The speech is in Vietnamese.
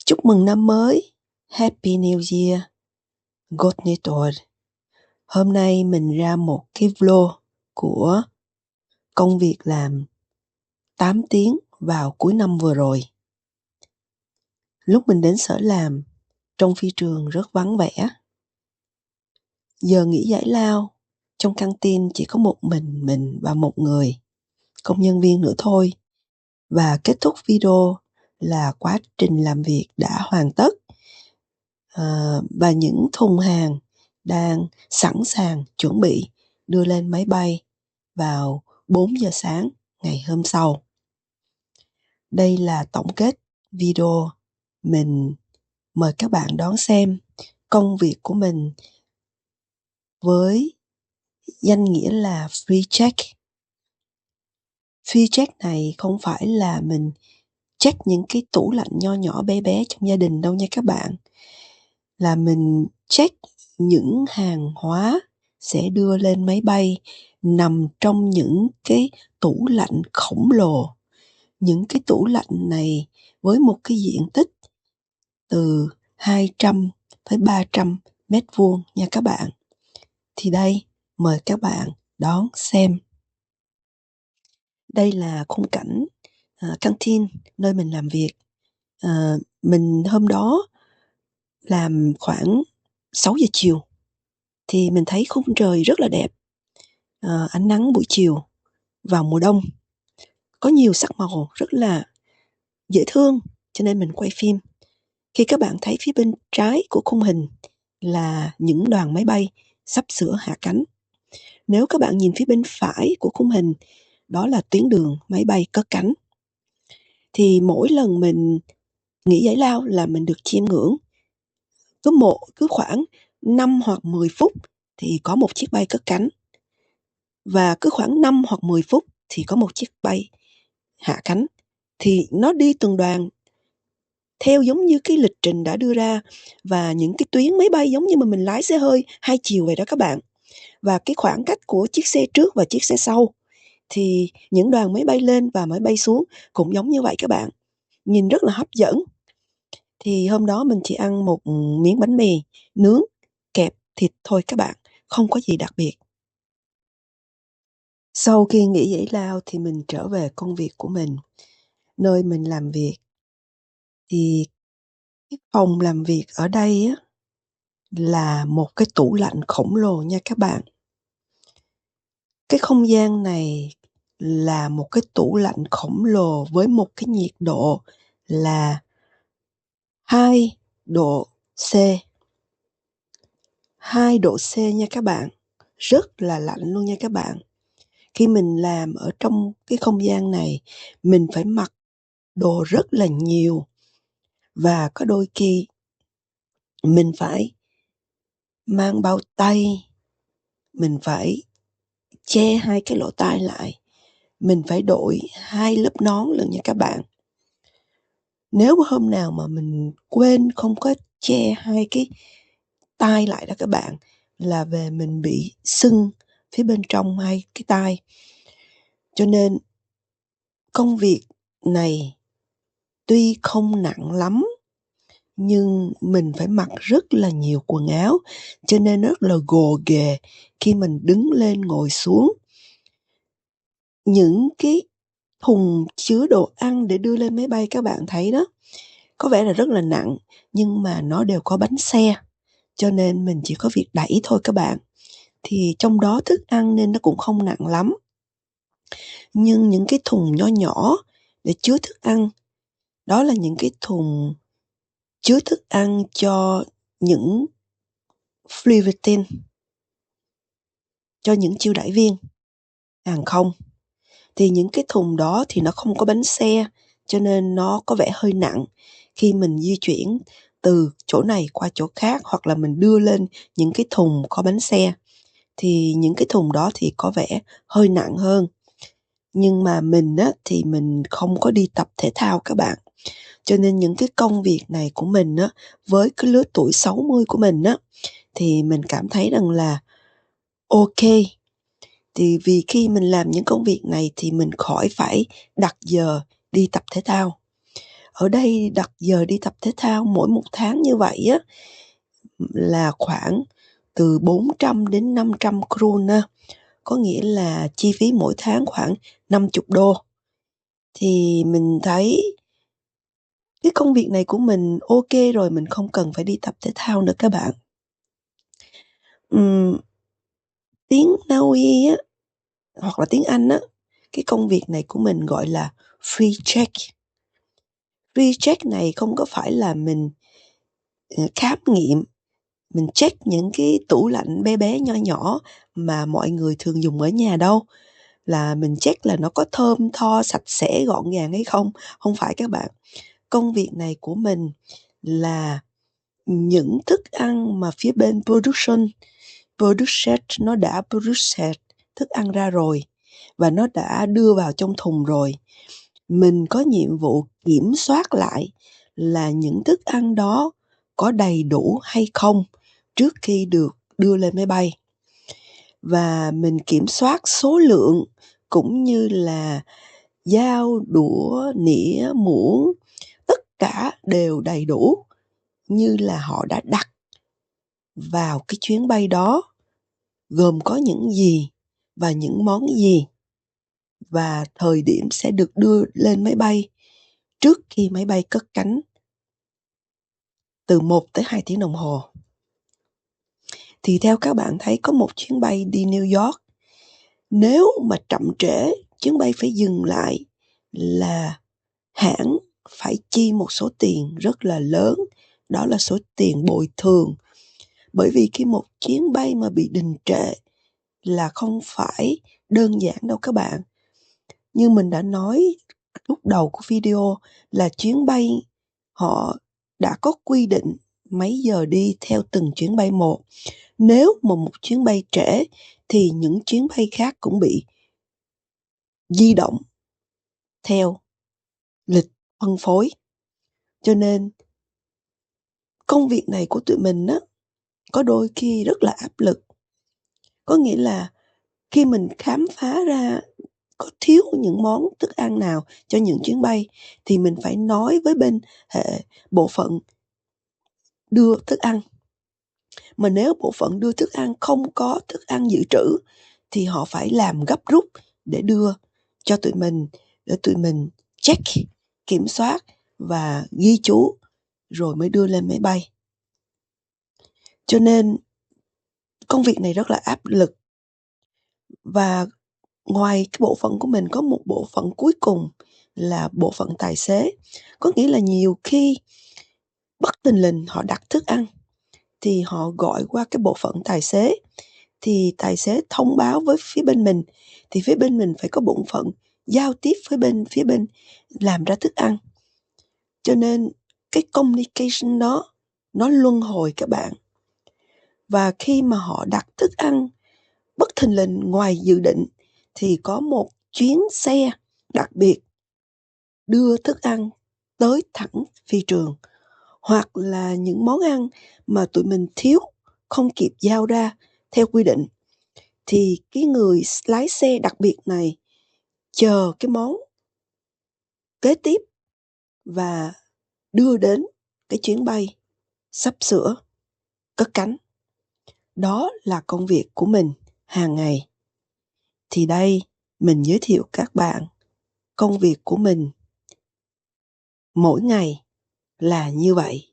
Chúc mừng năm mới, Happy New Year, Gott Nytt År. Hôm nay mình ra một cái vlog của công việc làm 8 tiếng vào cuối năm vừa rồi. Lúc mình đến sở làm, trong phi trường rất vắng vẻ. Giờ nghỉ giải lao, trong căng tin chỉ có một mình và một người, công nhân viên nữa thôi. Và kết thúc video là quá trình làm việc đã hoàn tất. Và những thùng hàng đang sẵn sàng chuẩn bị đưa lên máy bay vào 4 giờ sáng ngày hôm sau. Đây là tổng kết video. Mình mời các bạn đón xem công việc của mình với danh nghĩa là free check. Free check này không phải là mình check những cái tủ lạnh nho nhỏ bé bé trong gia đình đâu nha các bạn. Là mình check những hàng hóa sẽ đưa lên máy bay nằm trong những cái tủ lạnh khổng lồ. Những cái tủ lạnh này với một cái diện tích từ 200 tới 300 mét vuông nha các bạn. Thì đây, mời các bạn đón xem. Đây là khung cảnh căng tin nơi mình làm việc. Mình hôm đó làm khoảng 6 giờ chiều thì mình thấy khung trời rất là đẹp. Ánh nắng buổi chiều vào mùa đông có nhiều sắc màu rất là dễ thương, cho nên mình quay phim. Khi các bạn thấy phía bên trái của khung hình là những đoàn máy bay sắp sửa hạ cánh. Nếu các bạn nhìn phía bên phải của khung hình, đó là tuyến đường máy bay cất cánh. Thì mỗi lần mình nghỉ giải lao là mình được chiêm ngưỡng. Cứ khoảng 5 hoặc 10 phút thì có một chiếc bay cất cánh. Và cứ khoảng 5 hoặc 10 phút thì có một chiếc bay hạ cánh. Thì nó đi từng đoàn theo giống như cái lịch trình đã đưa ra, và những cái tuyến máy bay giống như mà mình lái xe hơi hai chiều vậy đó các bạn. Và cái khoảng cách của chiếc xe trước và chiếc xe sau thì những đoàn máy bay lên và máy bay xuống cũng giống như vậy các bạn. Nhìn rất là hấp dẫn. Thì hôm đó mình chỉ ăn một miếng bánh mì nướng kẹp thịt thôi các bạn, không có gì đặc biệt. Sau khi nghỉ giải lao thì mình trở về công việc của mình, nơi mình làm việc. Thì cái phòng làm việc ở đây á, là một cái tủ lạnh khổng lồ nha các bạn. Cái không gian này là một cái tủ lạnh khổng lồ với một cái nhiệt độ là 2 độ C. 2 độ C nha các bạn. Rất là lạnh luôn nha các bạn. Khi mình làm ở trong cái không gian này, mình phải mặc đồ rất là nhiều. Và có đôi khi mình phải mang bao tay, mình phải che hai cái lỗ tai lại, mình phải đội 2 lớp nón lên nha các bạn. Nếu hôm nào mà mình quên không có che hai cái tai lại đó các bạn, là về mình bị sưng phía bên trong hai cái tai. Cho nên công việc này tuy không nặng lắm, nhưng mình phải mặc rất là nhiều quần áo, cho nên rất là gồ ghề khi mình đứng lên ngồi xuống. Những cái thùng chứa đồ ăn để đưa lên máy bay các bạn thấy đó, có vẻ là rất là nặng, nhưng mà nó đều có bánh xe, cho nên mình chỉ có việc đẩy thôi các bạn. Thì trong đó thức ăn nên nó cũng không nặng lắm. Nhưng những cái thùng nho nhỏ để chứa thức ăn, đó là những cái thùng chứa thức ăn cho những flight attendant, cho những chiêu đãi viên hàng không. Thì những cái thùng đó thì nó không có bánh xe, cho nên nó có vẻ hơi nặng khi mình di chuyển từ chỗ này qua chỗ khác, hoặc là mình đưa lên những cái thùng có bánh xe. Thì những cái thùng đó thì có vẻ hơi nặng hơn. Nhưng mà mình á, thì mình không có đi tập thể thao các bạn. Cho nên những cái công việc này của mình á, với cái lứa tuổi 60 của mình á, thì mình cảm thấy rằng là ok. Thì vì khi mình làm những công việc này thì mình khỏi phải đặt giờ đi tập thể thao. Ở đây đặt giờ đi tập thể thao mỗi một tháng như vậy á là khoảng từ 400 đến 500 krona, có nghĩa là chi phí mỗi tháng khoảng 50 đô. Thì mình thấy cái công việc này của mình ok rồi, mình không cần phải đi tập thể thao nữa các bạn. Tiếng Na Uy á, hoặc là tiếng Anh á, cái công việc này của mình gọi là free check. Free check này không có phải là mình khám nghiệm, mình check những cái tủ lạnh bé bé nho nhỏ mà mọi người thường dùng ở nhà đâu. Là mình check là nó có thơm tho, sạch sẽ, gọn gàng hay không. Không phải các bạn. Công việc này của mình là những thức ăn mà phía bên produce nó đã produce thức ăn ra rồi và nó đã đưa vào trong thùng rồi. Mình có nhiệm vụ kiểm soát lại là những thức ăn đó có đầy đủ hay không trước khi được đưa lên máy bay. Và mình kiểm soát số lượng cũng như là dao, đũa, nĩa, muỗng, tất cả đều đầy đủ như là họ đã đặt vào cái chuyến bay đó, gồm có những gì và những món gì, và thời điểm sẽ được đưa lên máy bay trước khi máy bay cất cánh từ 1 tới 2 tiếng đồng hồ. Thì theo các bạn thấy có một chuyến bay đi New York, nếu mà chậm trễ, chuyến bay phải dừng lại là hãng phải chi một số tiền rất là lớn, đó là số tiền bồi thường. Bởi vì khi một chuyến bay mà bị đình trệ là không phải đơn giản đâu các bạn. Như mình đã nói lúc đầu của video là chuyến bay họ đã có quy định mấy giờ đi theo từng chuyến bay một. Nếu mà một chuyến bay trễ thì những chuyến bay khác cũng bị di động theo lịch phân phối. Cho nên công việc này của tụi mình á, có đôi khi rất là áp lực. Có nghĩa là khi mình khám phá ra có thiếu những món thức ăn nào cho những chuyến bay thì mình phải nói với bên hệ bộ phận đưa thức ăn. Mà nếu bộ phận đưa thức ăn không có thức ăn dự trữ thì họ phải làm gấp rút để đưa cho tụi mình, để tụi mình check, kiểm soát và ghi chú rồi mới đưa lên máy bay. Cho nên công việc này rất là áp lực. Và ngoài cái bộ phận của mình có một bộ phận cuối cùng là bộ phận tài xế. Có nghĩa là nhiều khi bất thình lình họ đặt thức ăn thì họ gọi qua cái bộ phận tài xế, thì tài xế thông báo với phía bên mình, thì phía bên mình phải có bộ phận giao tiếp với phía bên làm ra thức ăn. Cho nên cái communication đó nó luân hồi các bạn. Và khi mà họ đặt thức ăn bất thình lình ngoài dự định thì có một chuyến xe đặc biệt đưa thức ăn tới thẳng phi trường, hoặc là những món ăn mà tụi mình thiếu không kịp giao ra theo quy định thì cái người lái xe đặc biệt này chờ cái món kế tiếp và đưa đến cái chuyến bay sắp sửa cất cánh. Đó là công việc của mình hàng ngày. Thì đây mình giới thiệu các bạn công việc của mình mỗi ngày là như vậy.